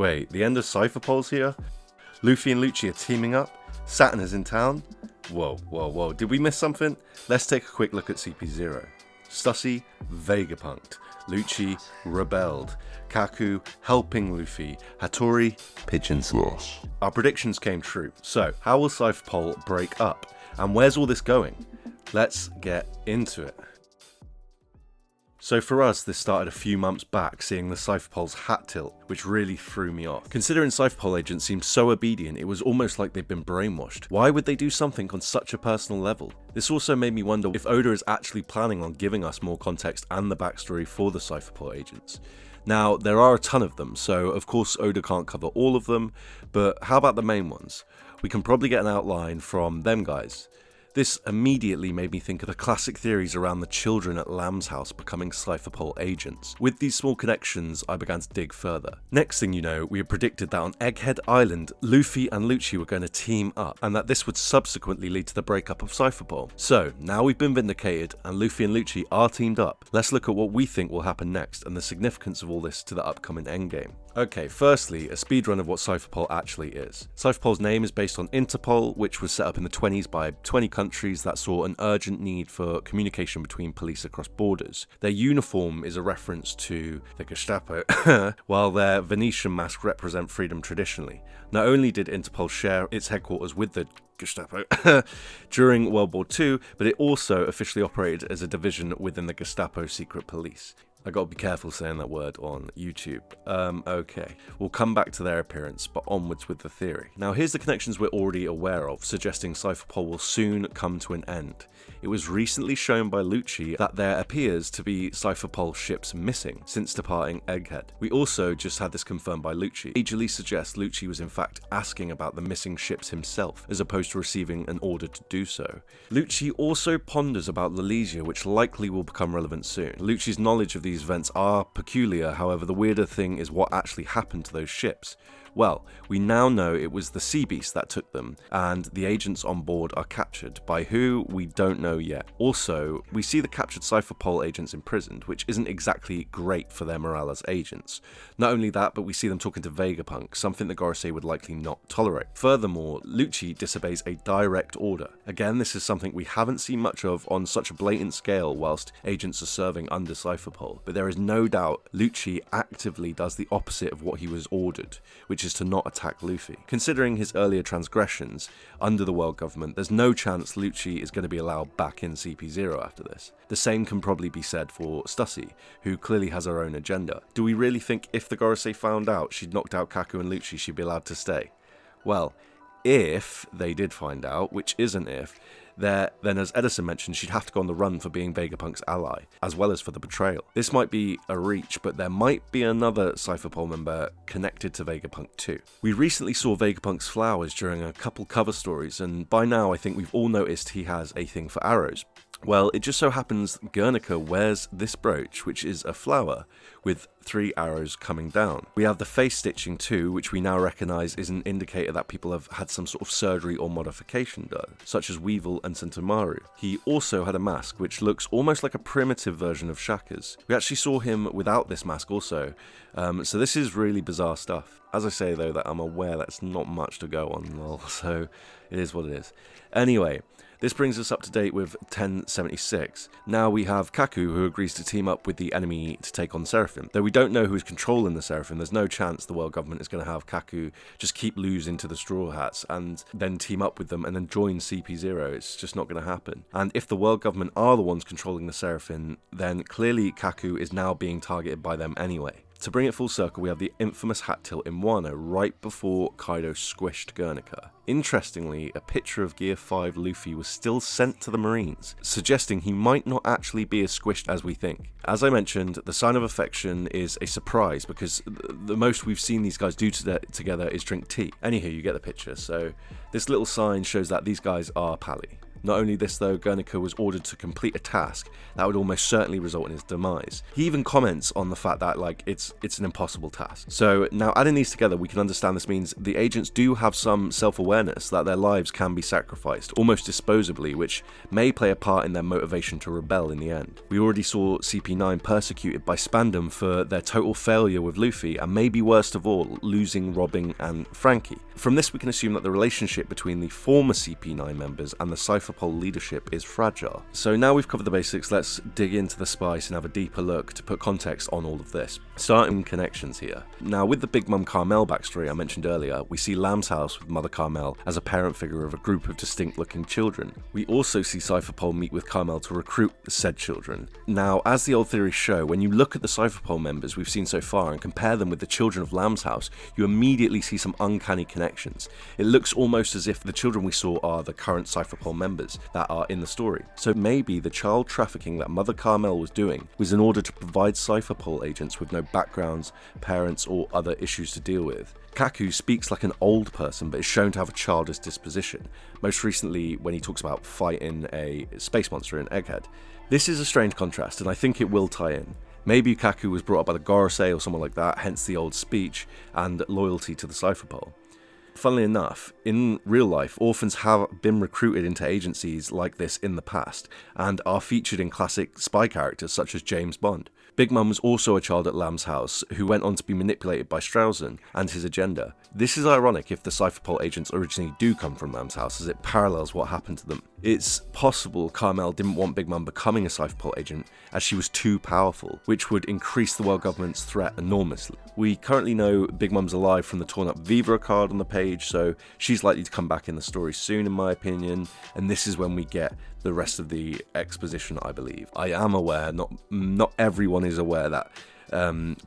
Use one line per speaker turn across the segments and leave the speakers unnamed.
Wait, the end of Cipher Pol's here? Luffy and Lucci are teaming up? Saturn is in town? Whoa. Did we miss something? Let's take a quick look at CP0. Stussy Vegapunked. Lucci rebelled. Kaku helping Luffy. Hattori pigeon slash. Our predictions came true. So, how will Cipher Pol break up? And where's all this going? Let's get into it. So for us, this started a few months back, seeing the Cipher Pol's hat tilt, which really threw me off. Considering Cipher Pol agents seemed so obedient, it was almost like they'd been brainwashed. Why would they do something on such a personal level? This also made me wonder if Oda is actually planning on giving us more context and the backstory for the Cipher Pol agents. Now, there are a ton of them, so of course Oda can't cover all of them, but how about the main ones? We can probably get an outline from them guys. This immediately made me think of the classic theories around the children at Lamb's house becoming Cipher Pol agents. With these small connections, I began to dig further. Next thing you know, we had predicted that on Egghead Island, Luffy and Lucci were going to team up, and that this would subsequently lead to the breakup of Cipher Pol. So, now we've been vindicated, and Luffy and Lucci are teamed up. Let's look at what we think will happen next, and the significance of all this to the upcoming endgame. Okay, firstly, a speedrun of what Cipher Pol actually is. Cipher Pol's name is based on Interpol, which was set up in the 20s by 20 countries that saw an urgent need for communication between police across borders. Their uniform is a reference to the Gestapo, while their Venetian masks represent freedom traditionally. Not only did Interpol share its headquarters with the Gestapo during World War II, but it also officially operated as a division within the Gestapo secret police. I gotta be careful saying that word on YouTube. Okay, we'll come back to their appearance, but onwards with the theory. Now here's the connections we're already aware of, suggesting Cipher Pol will soon come to an end. It was recently shown by Lucci that there appears to be Cipher Pol ships missing since departing Egghead. We also just had this confirmed by Lucci. Majorly suggests Lucci was in fact asking about the missing ships himself, as opposed to receiving an order to do so. Lucci also ponders about Lalesia, which likely will become relevant soon. Lucci's knowledge of these events are peculiar, however the weirder thing is what actually happened to those ships. Well, we now know it was the Sea Beast that took them, and the agents on board are captured. By who, we don't know yet. Also, we see the captured Cipher Pol agents imprisoned, which isn't exactly great for their morale as agents. Not only that, but we see them talking to Vegapunk, something that Gorosei would likely not tolerate. Furthermore, Lucci disobeys a direct order. Again, this is something we haven't seen much of on such a blatant scale whilst agents are serving under Cipher Pol, but there is no doubt Lucci actively does the opposite of what he was ordered, which is to not attack Luffy. Considering his earlier transgressions under the world government, there's no chance Lucci is going to be allowed back in CP0 after this. The same can probably be said for Stussy, who clearly has her own agenda. Do we really think if the Gorosei found out she'd knocked out Kaku and Lucci, she'd be allowed to stay? Well, if they did find out, which is an if, then as Edison mentioned, she'd have to go on the run for being Vegapunk's ally, as well as for the betrayal. This might be a reach, but there might be another Cipher Pol member connected to Vegapunk too. We recently saw Vegapunk's flowers during a couple cover stories, and by now I think we've all noticed he has a thing for arrows. Well, it just so happens Guernica wears this brooch, which is a flower with 3 arrows coming down. We have the face stitching too, which we now recognise is an indicator that people have had some sort of surgery or modification done, such as Weevil and Sentomaru. He also had a mask, which looks almost like a primitive version of Shaka's. We actually saw him without this mask also, so this is really bizarre stuff. As I say though, that I'm aware that's not much to go on, lol, so it is what it is. Anyway, this brings us up to date with 1076. Now we have Kaku, who agrees to team up with the enemy to take on Seraphim. Though we don't know who's controlling the Seraphim, there's no chance the world government is going to have Kaku just keep losing to the Straw Hats and then team up with them and then join CP0. It's just not going to happen. And if the world government are the ones controlling the Seraphim, then clearly Kaku is now being targeted by them anyway. To bring it full circle, we have the infamous hat tilt in Wano right before Kaido squished Guernica. Interestingly, a picture of Gear 5 Luffy was still sent to the Marines, suggesting he might not actually be as squished as we think. As I mentioned, the sign of affection is a surprise because the most we've seen these guys do together is drink tea. Anywho, you get the picture. So this little sign shows that these guys are pally. Not only this though, Guernica was ordered to complete a task that would almost certainly result in his demise. He even comments on the fact that it's an impossible task. So now adding these together, we can understand this means the agents do have some self-awareness that their lives can be sacrificed, almost disposably, which may play a part in their motivation to rebel in the end. We already saw CP9 persecuted by Spandam for their total failure with Luffy, and maybe worst of all, losing Robin and Frankie. From this we can assume that the relationship between the former CP9 members and the Cipher Pol leadership is fragile. So now we've covered the basics, let's dig into the spice and have a deeper look to put context on all of this. Starting connections here. Now with the Big Mum Carmel backstory I mentioned earlier, we see Lamb's house with Mother Carmel as a parent figure of a group of distinct looking children. We also see Cipher Pol meet with Carmel to recruit the said children. Now as the old theories show, when you look at the Cipher Pol members we've seen so far and compare them with the children of Lamb's house, you immediately see some uncanny connections. It looks almost as if the children we saw are the current Cipher Pol members that are in the story. So maybe the child trafficking that Mother Carmel was doing was in order to provide Cipher Pol agents with no backgrounds, parents or other issues to deal with. Kaku speaks like an old person but is shown to have a childish disposition, most recently when he talks about fighting a space monster in Egghead. This is a strange contrast and I think it will tie in. Maybe Kaku was brought up by the Gorosei or someone like that, hence the old speech and loyalty to the Cipher Pol. Funnily enough, in real life, orphans have been recruited into agencies like this in the past, and are featured in classic spy characters such as James Bond. Big Mum was also a child at Lamb's house, who went on to be manipulated by Strausen and his agenda. This is ironic if the Cipher Pol agents originally do come from Lamb's house, as it parallels what happened to them. It's possible Carmel didn't want Big Mum becoming a Cipher Pol agent, as she was too powerful, which would increase the world government's threat enormously. We currently know Big Mum's alive from the torn up Vivra card on the page, so she's likely to come back in the story soon in my opinion, and this is when we get the rest of the exposition, I believe. I am aware, not everyone is aware that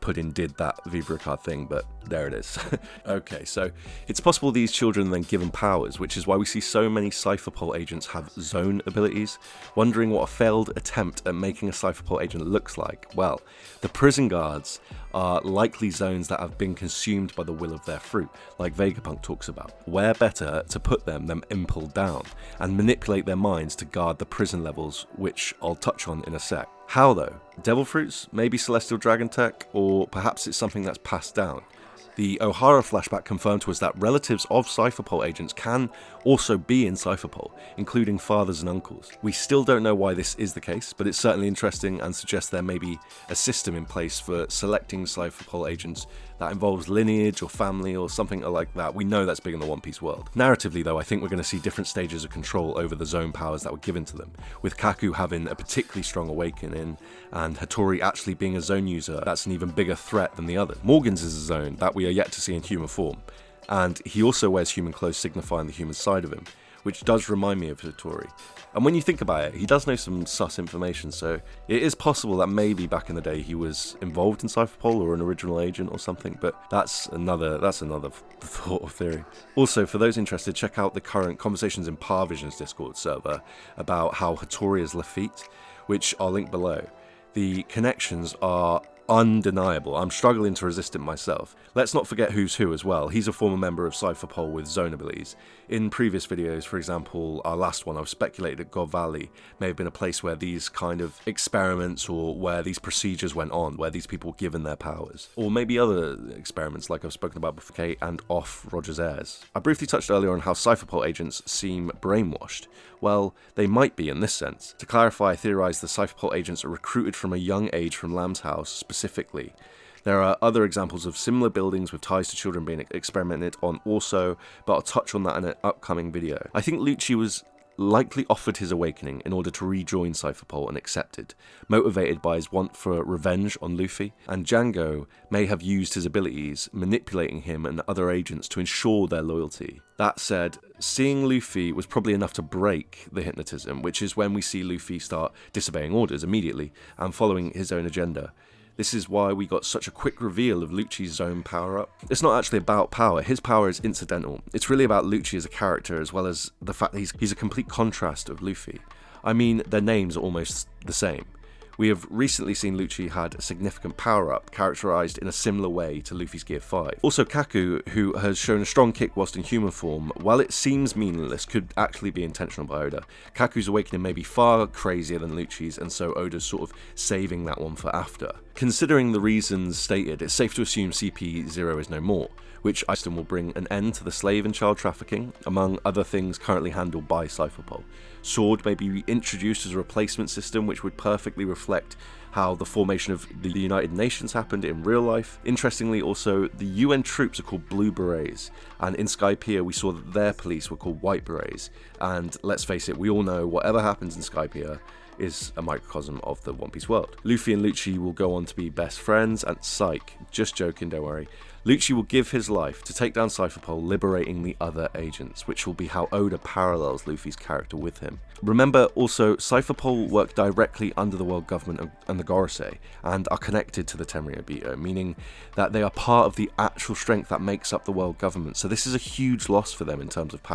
Puddin did that Vivra card thing, but there it is. Okay, so it's possible these children are then given powers, which is why we see so many Cipher Pol agents have zone abilities. Wondering what a failed attempt at making a Cipher Pol agent looks like? Well, the prison guards are likely zones that have been consumed by the will of their fruit, like Vegapunk talks about. Where better to put them than Impel down, and manipulate their minds to guard the prison levels, which I'll touch on in a sec. How though? Devil fruits? Maybe celestial dragon tech? Or perhaps it's something that's passed down? The O'Hara flashback confirmed to us that relatives of Cipher Pol agents can also be in Cipher Pol, including fathers and uncles. We still don't know why this is the case, but it's certainly interesting and suggests there may be a system in place for selecting Cipher Pol agents that involves lineage or family or something like that. We know that's big in the One Piece world. Narratively though, I think we're going to see different stages of control over the zone powers that were given to them, with Kaku having a particularly strong awakening and Hattori actually being a zone user that's an even bigger threat than the others. Morgan's is a zone that we are yet to see in human form, and he also wears human clothes signifying the human side of him, which does remind me of Hattori. And when you think about it, he does know some sus information, so it is possible that maybe back in the day he was involved in Cipher Pol or an original agent or something, but that's another thought or theory. Also, for those interested, check out the current Conversations in Parvision's Discord server about how Hattori is Lafitte, which I'll link below. The connections are undeniable. I'm struggling to resist it myself. Let's not forget who's who as well. He's a former member of Cipher Pol with zone abilities. In previous videos, for example, our last one, I've speculated that God Valley may have been a place where these kind of experiments or where these procedures went on, where these people were given their powers. Or maybe other experiments like I've spoken about before, Kate and off Roger's heirs. I briefly touched earlier on how Cipher Pol agents seem brainwashed. Well, they might be in this sense. To clarify, I theorise the Cipher Pol agents are recruited from a young age from Lamb's house specifically. There are other examples of similar buildings with ties to children being experimented on also, but I'll touch on that in an upcoming video. I think Lucci was likely offered his awakening in order to rejoin Cipher Pol and accepted, motivated by his want for revenge on Luffy, and Django may have used his abilities, manipulating him and other agents to ensure their loyalty. That said, seeing Luffy was probably enough to break the hypnotism, which is when we see Luffy start disobeying orders immediately and following his own agenda. This is why we got such a quick reveal of Lucci's zone power-up. It's not actually about power, his power is incidental. It's really about Lucci as a character, as well as the fact that he's a complete contrast of Luffy. I mean, their names are almost the same. We have recently seen Lucci had a significant power-up, characterised in a similar way to Luffy's Gear 5. Also Kaku, who has shown a strong kick whilst in human form, while it seems meaningless, could actually be intentional by Oda. Kaku's awakening may be far crazier than Lucci's, and so Oda's sort of saving that one for after. Considering the reasons stated, it's safe to assume CP0 is no more, which I will bring an end to the slave and child trafficking, among other things currently handled by Cipher Pol. Sword may be introduced as a replacement system which would perfectly reflect how the formation of the United Nations happened in real life. Interestingly also, the UN troops are called Blue Berets, and in Skypiea we saw that their police were called White Berets, and let's face it, we all know whatever happens in Skypiea is a microcosm of the One Piece world. Luffy and Lucci will go on to be best friends, and psych, just joking, don't worry. Lucci will give his life to take down Cipher Pol, liberating the other agents, which will be how Oda parallels Luffy's character with him. Remember also, Cipher Pol work directly under the world government and the Gorosei, and are connected to the Tenryubito, meaning that they are part of the actual strength that makes up the world government, so this is a huge loss for them in terms of